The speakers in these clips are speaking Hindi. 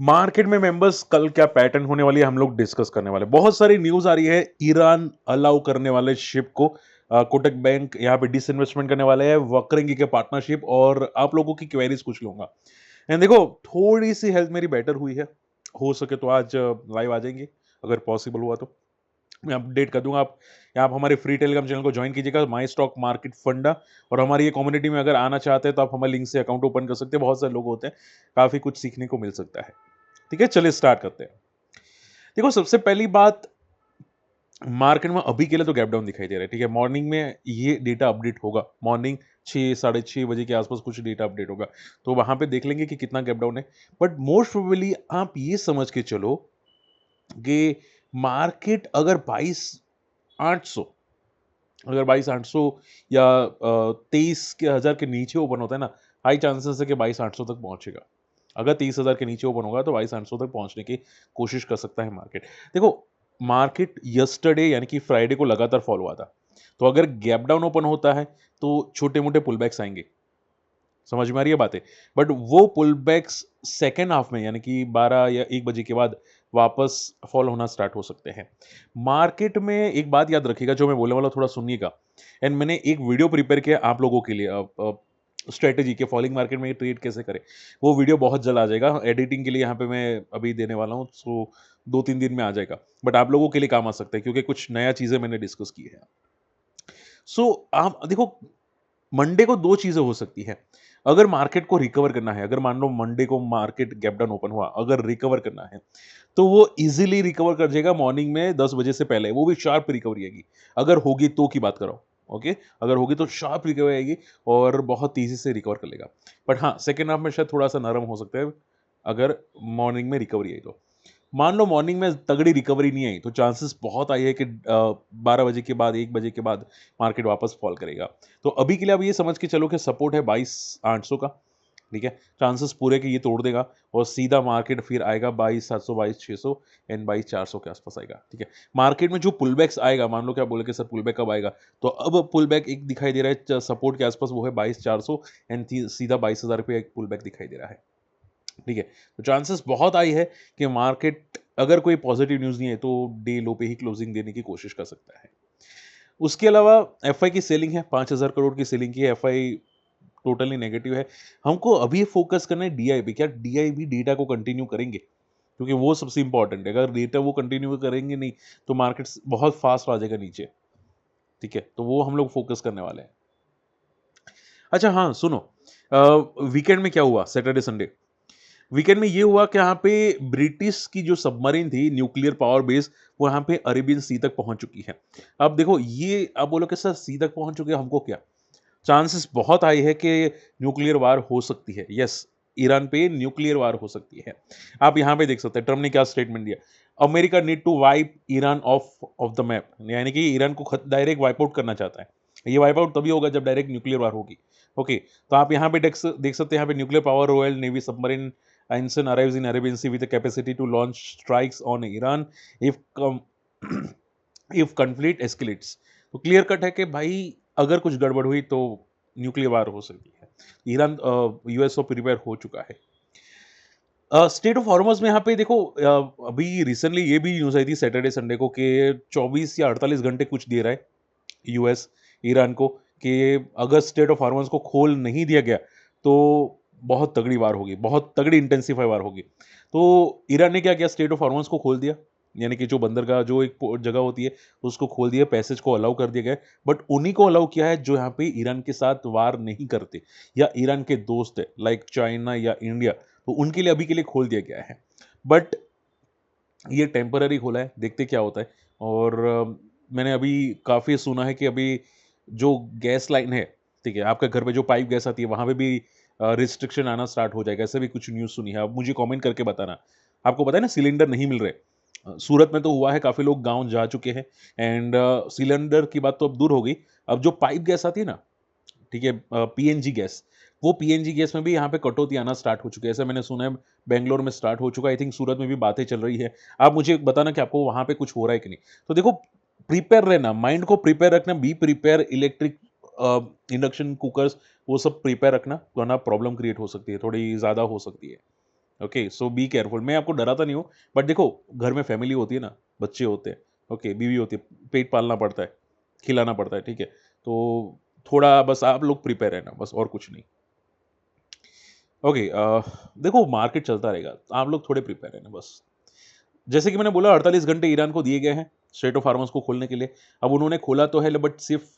मार्केट में मेंबर्स कल क्या पैटर्न होने वाली है हम लोग डिस्कस करने वाले। बहुत सारी न्यूज आ रही है, ईरान अलाउ करने वाले शिप को, कोटक बैंक यहाँ पे डिसइन्वेस्टमेंट करने वाले हैं, वक्रेंगी के पार्टनरशिप, और आप लोगों की क्वेरीज कुछ लूंगा। एंड देखो, थोड़ी सी हेल्थ मेरी बेटर हुई है, हो सके तो आज लाइव आ जाएंगे, अगर पॉसिबल हुआ तो मैं अपडेट कर दूंगा। आप हमारे फ्री टेलीग्राम चैनल को ज्वाइन कीजिएगा, माई स्टॉक मार्केट फंडा, और हमारी ये कम्युनिटी में अगर आना चाहते हैं तो आप हमारे लिंक से अकाउंट ओपन कर सकते हैं। बहुत सारे लोग होते हैं, काफी कुछ सीखने को मिल सकता है। ठीक है, चलिए स्टार्ट करते हैं। देखो, सबसे पहली बात, मार्केट में अभी के लिए तो गैप डाउन दिखाई दे रहा है। ठीक है, मॉर्निंग में ये डेटा अपडेट होगा, मॉर्निंग 6 साढ़े 6 बजे के आसपास कुछ डेटा अपडेट होगा, तो वहां पे देख लेंगे कि कितना गैप डाउन है। बट मोस्ट प्रोबेबली आप ये समझ के चलो कि मार्केट अगर 22,800, अगर 22,800 या 23,000 के नीचे ओपन होता है ना, हाई चांसेस है कि 22,800 तक पहुंचेगा। अगर 30,000 के नीचे ओपन होगा तो 22,800 तक पहुंचने की कोशिश कर सकता है मार्केट। देखो, मार्केट यस्टरडे यानी कि फ्राइडे को लगातार फॉलो हुआ था, तो अगर गैप डाउन ओपन होता है तो छोटे मोटे पुल बैक्स आएंगे। समझ में आ रही है बातें? बट वो पुल बैक्स सेकेंड हाफ में यानी कि 12 या 1 बजे के बाद वापस फॉल होना स्टार्ट हो सकते हैं। मार्केट में एक बात याद रखिएगा, जो मैं बोलने वाला थोड़ा सुनिएगा। एंड मैंने एक वीडियो प्रिपेयर किया आप लोगों के लिए, स्ट्रेटेजी के फॉलिंग मार्केट में ट्रेड कैसे करें। वो वीडियो बहुत जल्द आ जाएगा, एडिटिंग के लिए यहाँ पे मैं अभी देने वाला हूँ, सो 2-3 दिन में आ जाएगा। बट आप लोगों के लिए काम आ सकता है क्योंकि कुछ नया चीजें मैंने डिस्कस की है। सो आप देखो, मंडे को दो चीजें हो सकती है। अगर मार्केट को रिकवर करना है, अगर मान लो मंडे को मार्केट गैप डाउन ओपन हुआ, अगर रिकवर करना है तो वो इजीली रिकवर कर जाएगा मॉर्निंग में 10 बजे से पहले, वो भी शार्प रिकवरी आएगी। अगर होगी तो की बात करो, ओके, अगर होगी तो शार्प रिकवरी आएगी और बहुत तेजी से रिकवर कर लेगा। बट हाँ, सेकेंड हाफ में शायद थोड़ा सा नरम हो सकता है अगर मॉर्निंग में रिकवरी आई तो। मान लो मॉर्निंग में तगड़ी रिकवरी नहीं आई तो चांसेस बहुत आई है कि 12 बजे के बाद, 1 बजे के बाद मार्केट वापस फॉल करेगा। तो अभी के लिए आप ये समझ के चलो कि सपोर्ट है 22,800 का। ठीक है, चांसेस पूरे कि ये तोड़ देगा और सीधा मार्केट फिर आएगा 22,700, 22,600 एंड 22,400 के आसपास आएगा। ठीक है, मार्केट में जो पुल बैक्स आएगा, मान लो क्या बोले कि सर पुल बैक कब आएगा, तो अब पुल बैक एक दिखाई दे रहा है सपोर्ट के आसपास, वो है 22,400 एंड सीधा 22,000 पे एक पुल बैक दिखाई दे रहा है। ठीक है, तो चांसेस बहुत आई है कि मार्केट अगर कोई पॉजिटिव न्यूज नहीं है तो डे लो पे ही क्लोजिंग देने की कोशिश कर सकता है। उसके अलावा एफआई की सेलिंग है, 5,000 करोड़ की सेलिंग की है। एफआई टोटली नेगेटिव है। हमको अभी फोकस करना है डीआई पे। क्या डीआई भी डेटा को कंटिन्यू करेंगे? क्योंकि वो सबसे इंपॉर्टेंट है। अगर डेटा वो कंटिन्यू करेंगे नहीं तो मार्केट बहुत फास्ट आ जाएगा नीचे। ठीक है, तो वो हम लोग फोकस करने वाले हैं। अच्छा हाँ, सुनो, वीकेंड में क्या हुआ, सैटरडे संडे वीकेंड में ये हुआ कि यहाँ पे ब्रिटिश की जो सबमरीन थी, न्यूक्लियर पावर बेस, वो यहाँ पे अरेबियन सी तक पहुंच चुकी है। अब देखो, ये आप बोलो कि सर सी तक पहुंच चुके हैं, हमको क्या? चांसेस बहुत हाई है कि न्यूक्लियर वार हो सकती है। यस, ईरान पे न्यूक्लियर वार हो सकती है। आप यहाँ पे देख सकते हैं ट्रम्प ने क्या स्टेटमेंट दिया। America need to wipe Iran off off the map, यानी कि ईरान को डायरेक्ट वाइप आउट करना चाहता है। ये वाइप आउट तभी होगा जब डायरेक्ट न्यूक्लियर वार होगी। ओके, तो आप यहाँ पे देख सकते हैं, यहाँ पे nuclear power royal navy submarine Ensign arrives in Arabian Sea with the capacity to launch strikes on Iran if if conflict escalates। तो क्लियर कट है कि भाई अगर कुछ गड़बड़ हुई तो न्यूक्लियर वार हो सकती है। ईरान यूएस को प्रिपेयर हो चुका है। स्टेट ऑफ हॉर्मस में यहाँ पे देखो, अभी रिसेंटली ये भी न्यूज आई थी सैटरडे संडे को कि 24 या 48 घंटे कुछ दे रहा है यूएस ईरान को कि अगर स्टेट ऑफ हॉर्मस को खोल नहीं दिया गया तो बहुत तगड़ी वार होगी, बहुत तगड़ी इंटेंसिफाई वार होगी। तो ईरान ने क्या किया, स्टेट ऑफ हॉर्मस को खोल दिया, यानी कि जो बंदरगाह, जो एक जगह होती है उसको खोल दिया, पैसेज को अलाउ कर दिया गया। बट उन्हीं को अलाउ किया है जो यहाँ पे ईरान के साथ वार नहीं करते या ईरान के दोस्त है, लाइक चाइना या इंडिया, तो उनके लिए अभी के लिए खोल दिया गया है। बट ये टेम्पररी खोला है, देखते क्या होता है। और मैंने अभी काफ़ी सुना है कि अभी जो गैस लाइन है, ठीक है, आपके घर पे जो पाइप गैस आती है वहाँ पे भी रिस्ट्रिक्शन आना स्टार्ट हो जाएगा। ऐसे भी कुछ न्यूज़ सुनी है, आप मुझे कमेंट करके बताना। आपको पता है ना, सिलेंडर नहीं मिल रहे। सूरत में तो हुआ है, काफ़ी लोग गांव जा चुके हैं। एंड सिलेंडर की बात तो अब दूर हो गई, अब जो पाइप गैस आती है ना, ठीक है, पीएनजी गैस, वो पीएनजी गैस में भी यहाँ पे कटौती आना स्टार्ट हो चुकी है। ऐसा मैंने सुना है, बेंगलोर में स्टार्ट हो चुका है, आई थिंक सूरत में भी बातें चल रही है। आप मुझे बताना कि आपको वहाँ पे कुछ हो रहा है कि नहीं। तो देखो, प्रिपेयर रहना, माइंड को प्रिपेयर रखना, be prepare, electric induction cookers वो सब प्रिपेयर रखना, वरना प्रॉब्लम क्रिएट हो सकती है, थोड़ी ज़्यादा हो सकती है। Okay, so be careful. मैं आपको डराता नहीं हूँ, बट देखो घर में फैमिली होती है ना, बच्चे होते हैं, ओके, बीवी होती है, पेट पालना पड़ता है, खिलाना पड़ता है, ठीक है? तो थोड़ा बस आप लोग प्रिपेयर रहना, बस और कुछ नहीं। ओके, देखो मार्केट चलता रहेगा, आप लोग थोड़े प्रिपेयर रहना बस। जैसे कि मैंने बोला 48 घंटे ईरान को दिए गए हैं स्ट्रेट ऑफ हार्मस को खोलने के लिए। अब उन्होंने खोला तो है बट सिर्फ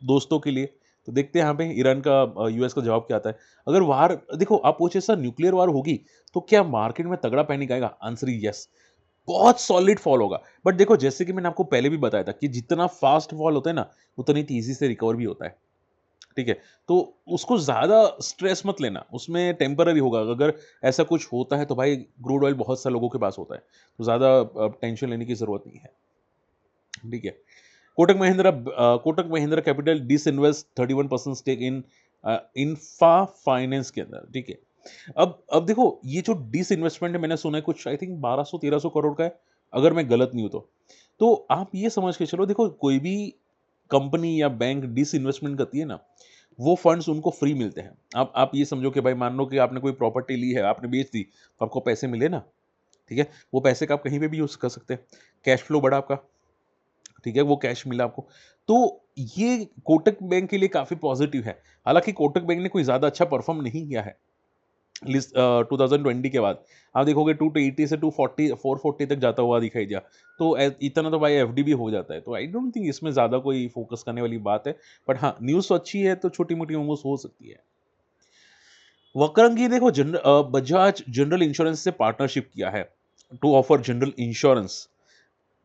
दोस्तों के लिए। तो देखते हैं यहाँ पे ईरान का यूएस का जवाब क्या आता है। अगर वार देखो आप पूछे सर न्यूक्लियर वार होगी तो क्या मार्केट में तगड़ा पैनिक आएगा? Answer is yes. बहुत सॉलिड फॉल होगा। बट देखो जैसे कि मैंने आपको पहले भी बताया था कि जितना फास्ट फॉल होता है ना उतनी तेजी से रिकवर भी होता है। ठीक है? तो उसको ज़्यादा स्ट्रेस मत लेना, उसमें टेम्पररी होगा। अगर ऐसा कुछ होता है तो भाई क्रूड ऑयल बहुत सारे लोगों के पास होता है, तो ज़्यादा टेंशन लेने की ज़रूरत नहीं है, ठीक है? Kotak Mahindra capital disinvest 31% stake in Infina finance के अंदर, ठीक है? अब देखो ये जो डिसइन्वेस्टमेंट है मैंने सुना है कुछ आई थिंक 1200-1300 करोड़ का है, अगर मैं गलत नहीं हूँ तो। तो आप ये समझ के चलो देखो कोई भी कंपनी या बैंक डिसइन्वेस्टमेंट करती है ना, वो फंड्स उनको फ्री मिलते हैं। आप ये समझो कि भाई मान लो कि आपने कोई प्रॉपर्टी ली है, आपने बेच दी, तो आपको पैसे मिले ना, ठीक है? वो पैसे का आप कहीं पे भी यूज़ कर सकते हैं। कैश फ्लो बढ़ा आपका, ठीक है? वो कैश मिला आपको। तो ये कोटक बैंक के लिए काफ़ी पॉज़िटिव है। हालाँकि कोटक बैंक ने कोई ज़्यादा अच्छा परफ़ॉर्म नहीं किया है। 2020 के बाद आप देखोगे 280 से 240 440 तक जाता हुआ दिखाई दिया। तो इतना तो भाई एफडी भी हो जाता है, तो आई डोंट थिंक इसमें ज़्यादा कोई फोकस करने वाली बात है। बट हाँ, न्यूज़ तो अच्छी है तो छोटी मोटी मोमोज हो सकती है। वक्रंगी देखो बजाज जनरल इंश्योरेंस से पार्टनरशिप किया है टू ऑफर जनरल इंश्योरेंस।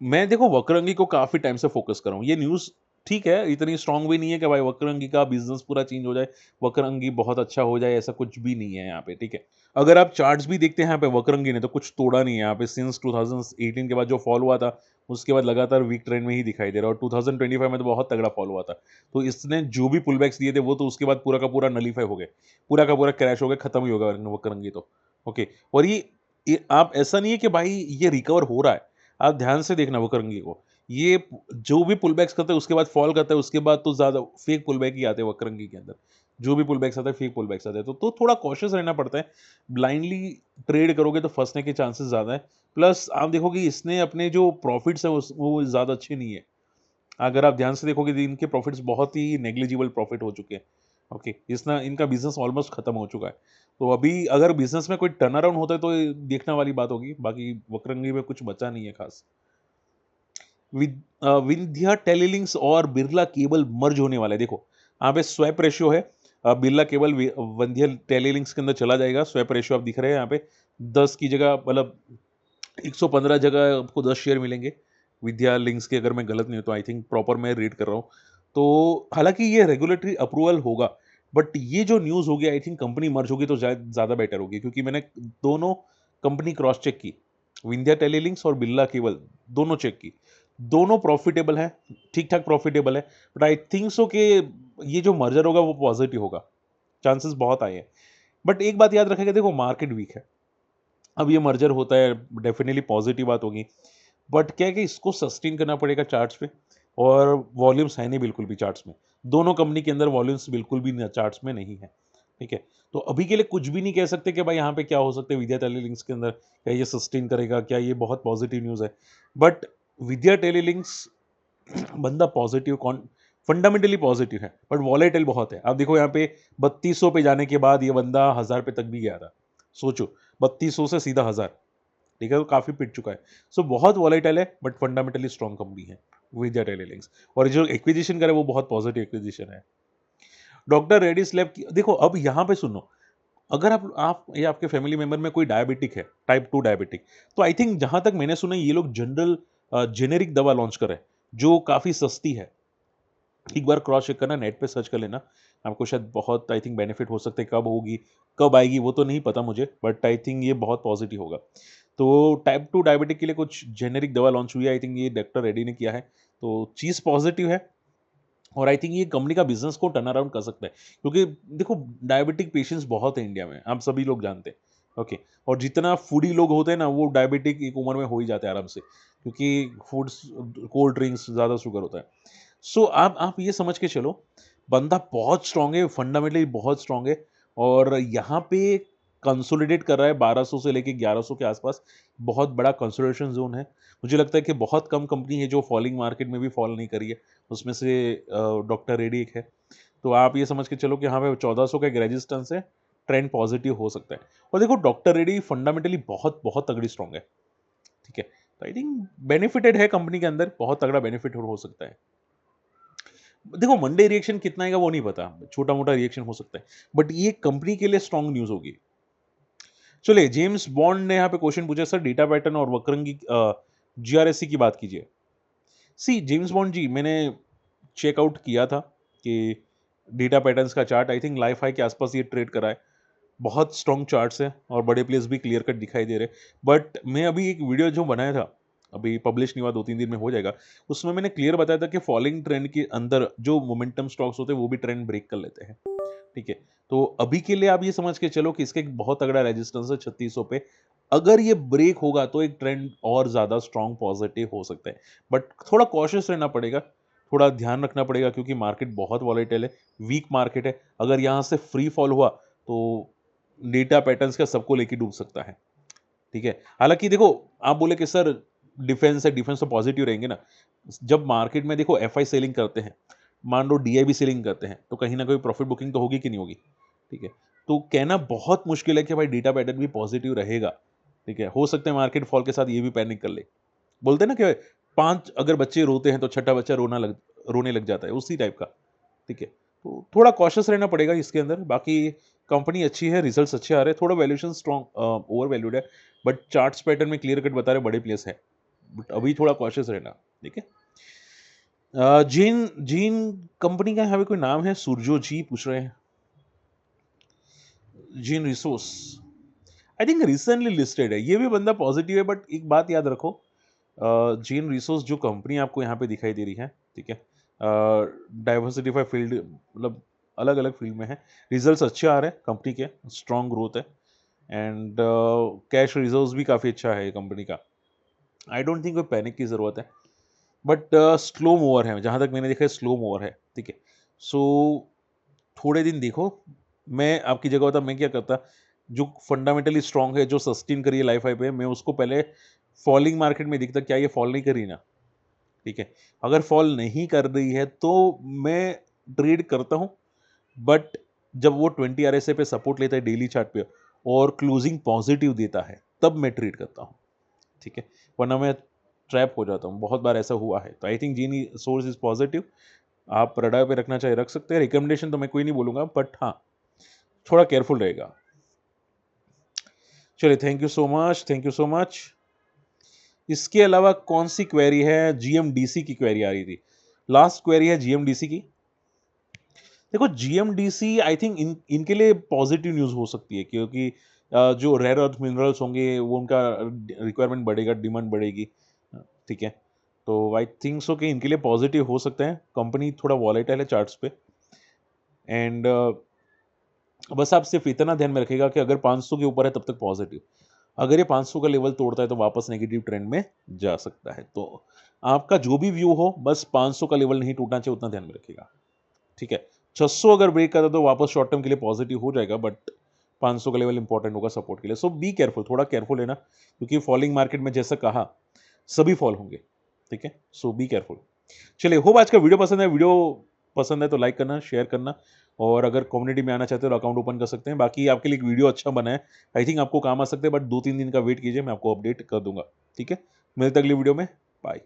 मैं देखो वक्रंगी को काफ़ी टाइम से फ़ोकस कर रहा हूँ। ये न्यूज़ ठीक है, इतनी स्ट्रॉन्ग भी नहीं है कि भाई वक्रंगी का बिज़नेस पूरा चेंज हो जाए, वक्रंगी बहुत अच्छा हो जाए, ऐसा कुछ भी नहीं है यहाँ पे, ठीक है। अगर आप चार्ट्स भी देखते हैं यहाँ पे वक्रंगी ने तो कुछ तोड़ा नहीं है यहाँ पे सिंस 2018 के बाद जो फॉल हुआ था, उसके बाद लगातार वीक ट्रेंड में ही दिखाई दे रहा है और 2025 में तो बहुत तगड़ा फॉल हुआ था। तो इसने जो भी पुलबैक्स दिए थे वो तो उसके बाद पूरा का पूरा नलीफाई हो गए। पूरा का पूरा क्रैश हो गया, खत्म ही होगा वक्रंगी तो। ओके और ये आप ऐसा नहीं है कि भाई ये रिकवर हो रहा है। आप ध्यान से देखना वक्रंगी को। ये जो भी पुलबैक्स करता है उसके बाद फॉल करता है, उसके बाद तो ज़्यादा फेक पुलबैक ही आते हैं वक्रंगी के अंदर। जो भी पुलबैक्स आता है फेक पुलबैक्स आते हैं। तो थोड़ा कॉशियस रहना पड़ता है। ब्लाइंडली ट्रेड करोगे तो फँसने के चांसेस ज़्यादा है। प्लस आप देखोगे इसने अपने जो प्रॉफिट्स हैं वो ज़्यादा अच्छे नहीं है। अगर आप ध्यान से देखोगे तो इनके प्रॉफिट्स बहुत ही नेग्लिजिबल प्रॉफिट हो चुके हैं। ओके, इसना इनका बिज़नेस ऑलमोस्ट खत्म हो चुका है। तो अभी अगर बिज़नेस में कोई टर्न अराउंड होता है तो ये देखने वाली बात होगी। बाकी वक्रंगी में कुछ बचा नहीं है खास। विंध्या टेलीलिंक्स और बिरला केबल मर्ज होने वाला है। देखो यहाँ पे स्वैप रेशियो है। बिरला केबल विंध्या टेलीलिंक्स के अंदर चला जाएगा। स्वैप रेशियो आप दिख रहे हैं यहाँ पे 10 की जगह मतलब 115 जगह आपको 10 शेयर मिलेंगे विद्या लिंक्स के। अगर मैं गलत नहीं हूँ तो आई थिंक प्रॉपर मैं रीड कर रहा हूँ। तो हालांकि ये रेगुलेटरी अप्रूवल होगा बट ये जो न्यूज़ होगी आई थिंक कंपनी मर्ज होगी तो ज़्यादा बेटर होगी क्योंकि मैंने दोनों कंपनी क्रॉस चेक की। विंध्या टेलीलिंक्स और बिरला केबल दोनों चेक की। दोनों प्रॉफिटेबल है, ठीक ठाक प्रॉफिटेबल है। बट आई थिंक सो कि ये जो मर्जर होगा वो पॉजिटिव होगा। चांसेस बहुत आए हैं। बट एक बात याद रखेगा देखो मार्केट वीक है। अब ये मर्जर होता है डेफिनेटली पॉजिटिव बात होगी। बट क्या है कि इसको सस्टेन करना पड़ेगा चार्ट्स पे और वॉल्यूम्स है नहीं बिल्कुल भी चार्ट्स में। दोनों कंपनी के अंदर वॉल्यूम्स बिल्कुल भी चार्ट्स में नहीं है, ठीक है? तो अभी के लिए कुछ भी नहीं कह सकते कि भाई यहाँ पे क्या हो सकता है विद्या टेलीलिंक्स के अंदर, क्या ये सस्टेन करेगा, क्या ये बहुत पॉजिटिव न्यूज़ है। बट विद्या टेलीलिंक्स बंदा पॉजिटिव कौन फंडामेंटली पॉजिटिव है बट वॉलेटाइल बहुत है। आप देखो यहाँ पे 3200 पे जाने के बाद ये बंदा 1000 पे तक भी गया था। सोचो 3200 से सीधा 1000, ठीक है? तो काफ़ी पिट चुका है। सो बहुत वॉलेटाइल है बट फंडामेंटली स्ट्रॉन्ग कंपनी है विद्या टेलीलिंक्स। और जो एक्विजिशन करे वो बहुत पॉजिटिव एक्विजिशन है। डॉक्टर रेड्डीज लैब की देखो अब यहाँ पे सुनो। अगर आप या आपके फैमिली मेंबर में कोई डायबिटिक है, टाइप 2 डायबिटिक, तो आई थिंक जहाँ तक मैंने सुना है ये लोग जनरल जेनेरिक दवा लॉन्च कर रहे हैं, जो काफ़ी सस्ती है। एक बार क्रॉस चेक करना, नेट पे सर्च कर लेना। आपको शायद बहुत आई थिंक बेनिफिट हो सकते हैं। कब होगी, कब आएगी वो तो नहीं पता मुझे, बट आई थिंक ये बहुत पॉजिटिव होगा। तो टाइप 2 डायबिटिक के लिए कुछ जेनेरिक दवा लॉन्च हुई है, आई थिंक ये डॉक्टर रेड्डी ने किया है। तो चीज़ पॉजिटिव है और आई थिंक ये कंपनी का बिज़नेस को टर्न अराउंड कर सकता है। क्योंकि देखो डायबिटिक पेशेंट्स बहुत हैं इंडिया में, आप सभी लोग जानते हैं, ओके? और जितना फूडी लोग होते हैं ना, वो डायबिटिक एक उम्र में हो ही जाते हैं आराम से, क्योंकि फूड्स कोल्ड ड्रिंक्स ज़्यादा शुगर होता है। सो आप ये समझ के चलो, बंदा बहुत स्ट्रॉन्ग है, फंडामेंटली बहुत स्ट्रॉन्ग है और यहाँ पे कंसोलिडेट कर रहा है 1200 से लेके 1100 के आसपास, बहुत बड़ा कंसोलिडेशन जोन है। मुझे लगता है कि बहुत कम कंपनी है जो फॉलिंग मार्केट में भी फॉल नहीं करी है, उसमें से डॉक्टर रेड्डी एक है। तो आप ये समझ के चलो कि हाँ भाई 1400 का एक रेजिस्टेंस है, ट्रेंड पॉजिटिव हो सकता है। और देखो डॉक्टर रेड्डी फंडामेंटली बहुत बहुत तगड़ी स्ट्रॉन्ग है, ठीक है। तो आई थिंक बेनिफिटेड है कंपनी के अंदर, बहुत तगड़ा बेनिफिट हो सकता है। देखो मंडे रिएक्शन कितना आएगा वो नहीं पता, छोटा मोटा रिएक्शन हो सकता है, बट ये कंपनी के लिए स्ट्रॉन्ग न्यूज होगी। चलिए जेम्स बॉन्ड ने यहाँ पे क्वेश्चन पूछा, सर डेटा पैटर्न और वक्रंगी जीआरएससी की बात कीजिए। सी जेम्स बॉन्ड जी, मैंने चेकआउट किया था कि डेटा पैटर्न्स का chart I think life high के आसपास ये ट्रेड करा है, बहुत स्ट्रॉन्ग चार्ट्स हैं और बड़े प्लेस भी क्लियर कट दिखाई दे रहे। बट मैं अभी एक वीडियो जो बनाया था, अभी पब्लिश नहीं हुआ, 2-3 दिन में हो जाएगा, उसमें मैंने क्लियर बताया था कि फॉलिंग ट्रेंड के अंदर जो मोमेंटम स्टॉक्स होते हैं वो भी ट्रेंड ब्रेक कर लेते हैं, ठीक है। तो अभी के लिए आप ये समझ के चलो कि इसका एक बहुत तगड़ा रेजिस्टेंस है 3600 पे, अगर ये ब्रेक होगा तो एक ट्रेंड और ज्यादा स्ट्रॉन्ग पॉजिटिव हो सकता है, बट थोड़ा कॉशियस रहना पड़ेगा, थोड़ा ध्यान रखना पड़ेगा क्योंकि मार्केट बहुत वॉलेटाइल है, वीक मार्केट है। अगर यहाँ से फ्री फॉल हुआ तो डेटा पैटर्न्स का सबको लेके डूब सकता है, ठीक है। हालांकि देखो आप बोले कि सर डिफेंस है, डिफेंस तो पॉजिटिव रहेंगे ना, जब मार्केट में देखो एफआई सेलिंग करते हैं, मान लो डीआईबी सेलिंग करते हैं, तो कहीं ना कहीं प्रॉफिट बुकिंग तो होगी कि नहीं होगी, ठीक है। तो कहना बहुत मुश्किल है कि भाई डेटा पैटर्न भी पॉजिटिव रहेगा, ठीक है। हो सकता है मार्केट फॉल के साथ ये भी पैनिक कर ले, बोलते हैं ना कि 5 अगर बच्चे रोते हैं तो छठा बच्चा रोने लग जाता है, उसी टाइप का, ठीक है। तो थोड़ा कॉशियस रहना पड़ेगा इसके अंदर। बाकी कंपनी अच्छी है, रिजल्ट्स अच्छे आ रहे हैं, थोड़ा वैल्यूएशन स्ट्रॉन्ग ओवर वैल्यूड है, बट चार्ट्स पैटर्न में क्लियर कट बता रहे बड़े प्लेस है, बट अभी थोड़ा कॉशियस रहना, ठीक है। जीन जीन कंपनी का यहाँ पे कोई नाम है, सूरजो जी पूछ रहे हैं, gene resource I think recently listed है, ये भी बंदा पॉजिटिव है, बट एक बात याद रखो, जीन रिसोर्स जो कंपनी आपको यहाँ पे दिखाई दे रही है, ठीक है, डाइवर्सिफाई फील्ड, मतलब अलग अलग फील्ड में है, रिजल्ट्स अच्छे आ रहे हैं कंपनी के, स्ट्रॉन्ग ग्रोथ है, एंड कैश रिजर्व्स भी काफ़ी अच्छा है कंपनी का। आई डोंट थिंक कोई पैनिक की ज़रूरत है, बट स्लो मूवर है, जहाँ तक मैंने देखा है स्लो मूवर है, ठीक है। सो थोड़े दिन देखो, मैं आपकी जगह होता मैं क्या करता, जो फंडामेंटली स्ट्रांग है, जो सस्टेन करिए लाइफ हाई पे, मैं उसको पहले फॉलिंग मार्केट में दिखता क्या ये फॉल नहीं करी ना, ठीक है। अगर फॉल नहीं कर रही है तो मैं ट्रेड करता हूँ, बट जब वो 20 आरएसए पे सपोर्ट लेता है डेली चार्ट पे और क्लोजिंग पॉजिटिव देता है तब मैं ट्रेड करता हूँ, ठीक है, वरना मैं ट्रैप हो जाता हूँ, बहुत बार ऐसा हुआ है। तो आई थिंक जीनी सोर्स इज पॉजिटिव, आप रडार पे रखना चाहे रख सकते हैं, रिकमेंडेशन तो मैं कोई नहीं बोलूंगा, बट हाँ थोड़ा केयरफुल रहेगा। चलिए thank you so much, thank you so much. इसके अलावा कौन सी क्वेरी है, जीएमडीसी की क्वेरी आ रही थी, लास्ट क्वेरी है जीएमडीसी की। देखो जीएमडीसी आई थिंक इनके लिए पॉजिटिव न्यूज़ हो सकती है, क्योंकि जो रेयर अर्थ मिनरल्स होंगे वो उनका रिक्वायरमेंट बढ़ेगा, डिमांड बढ़ेगी, ठीक है। तो आई थिंक सो कि इनके लिए पॉजिटिव हो सकता है, कंपनी थोड़ा वॉलेटाइल है चार्ट्स पे, एंड बस आप सिर्फ इतना ध्यान में रखिएगा कि अगर 500 के ऊपर है तब तक पॉजिटिव, अगर ये 500 का लेवल तोड़ता है तो वापस नेगेटिव ट्रेंड में जा सकता है। तो आपका जो भी व्यू हो, बस 500 का लेवल नहीं टूटना चाहिए, उतना ध्यान में रखिएगा, ठीक है। 600 अगर ब्रेक करता तो वापस शॉर्ट टर्म के लिए पॉजिटिव हो जाएगा, बट 500 का लेवल इंपॉर्टेंट होगा सपोर्ट के लिए। सो बी केयरफुल, थोड़ा केयरफुल है ना, क्योंकि फॉलिंग मार्केट में जैसा कहा सभी फॉल होंगे, ठीक है। सो बी केयरफुल। चलिए होप आज का वीडियो पसंद है, वीडियो पसंद है तो लाइक करना, शेयर करना, और अगर कम्युनिटी में आना चाहते हो तो अकाउंट ओपन कर सकते हैं। बाकी आपके लिए एक वीडियो अच्छा बना है, आई थिंक आपको काम आ सकते हैं, बट 2-3 दिन का वेट कीजिए, मैं आपको अपडेट कर दूंगा, ठीक है। मिलते अगली वीडियो में, बाय।